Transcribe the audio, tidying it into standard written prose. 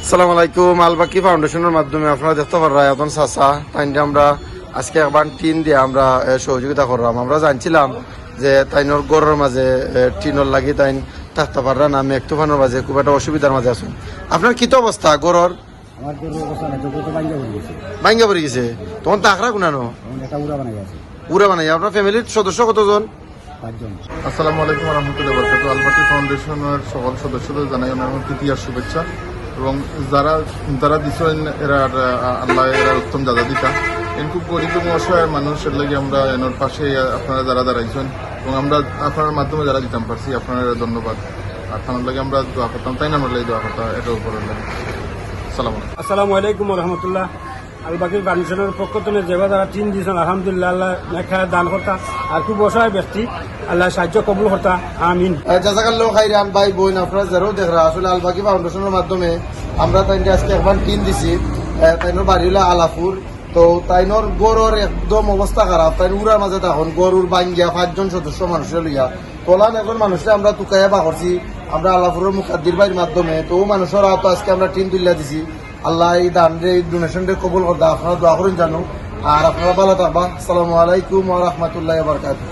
আসসালামু আলাইকুম। আলবাকি ফাউন্ডেশনের মাধ্যমে আপনারা দেখতে পাররা এখন চাচা তাইনটা আমরা আজকে একবার টিন দিয়ে আমরা সহযোগিতা করলাম। আমরা জানছিলাম যে তাইনর গড়ের মাঝে টিনর লাগি তাইন থাকতে পাররা না, মেঘ তুফানোর মাঝে খুব একটা অসুবিধার মাঝে আছেন। আপনার কি তো অবস্থা গড়র? আমার গরুর অবস্থা নাই, যত ভাঙ্গা পড়ে গেছে। ভাঙ্গা পড়ে গেছে, তখন তাকরা গুনানো এখন একটা উড়া বানাই আছে উড়ে বানাই। আপনার ফ্যামিলির সদস্য কতজন? 5 জন। আসসালামু আলাইকুম রহমতুল্লাহ বরকাতুহু। আলবাকি ফাউন্ডেশনের সকল সদস্যদের জানাই আমার তৃতীয়ার শুভেচ্ছা এবং যারা দিচ্ছেন এরা আল্লাহ এরা উত্তম দাদা দিতা এন খুব গরিব এবং অসহায় মানুষ, এর লাগে আমরা এনার পাশে আপনারা যারা দাঁড়াইছেন এবং আমরা আপনার মাধ্যমে যারা দিতাম পারছি আপনারা ধন্যবাদ। আর তার লাগে আমরা দোয়া করতাম, তাই না আমরা লাগে দোয়া করতাম এটার উপরে লাগে। আসসালামু আলাইকুম। আসসালামু আলাইকুম রহমতুল্লাহ। আলবাকির ফাউন্ডেশনের পক্ষ থেকে যেভাবে তারা টিন দিয়েছেন আলহামদুলিল্লাহ, আল্লাহ নেখা দান করতা আর খুব অসহায় ব্যক্তি আল্লাহ সাহায্য কবুল করতা, আমিন। জাযাকাল্লাহু খাইরান। ভাই বোন আপনারা যারাও দেখরা, আসলে আলবাকি ফাউন্ডেশনের মাধ্যমে আমরা তাইনকে আজকে একবার টিন দিছি। তাইনোর বাড়ি হলো আলাপুর। তো তাইনোর গরুর একদম অবস্থা খারাপ, তাই উড়ার মাঝে তখন গরুর বাঙ্গিয়া 5 জন সদস্য মানুষের লইয়া তোলান এখন মানুষের আমরা তুকাইয়া বা করছি আমরা আলাপুরের মুখাদ্দির বাড়ির মাধ্যমে। তো মানুষের তো আজকে আমরা টিন তুলিয়া দিছি। আল্লাহ এই দান এই ডোনেশন কবুল করতে আপনারা দোয়া করুন জানো। আর আপনারা ভালো থাকবা। আসসালামু আলাইকুম ওয়া রাহমাতুল্লাহি ওয়া বারাকাতুহু।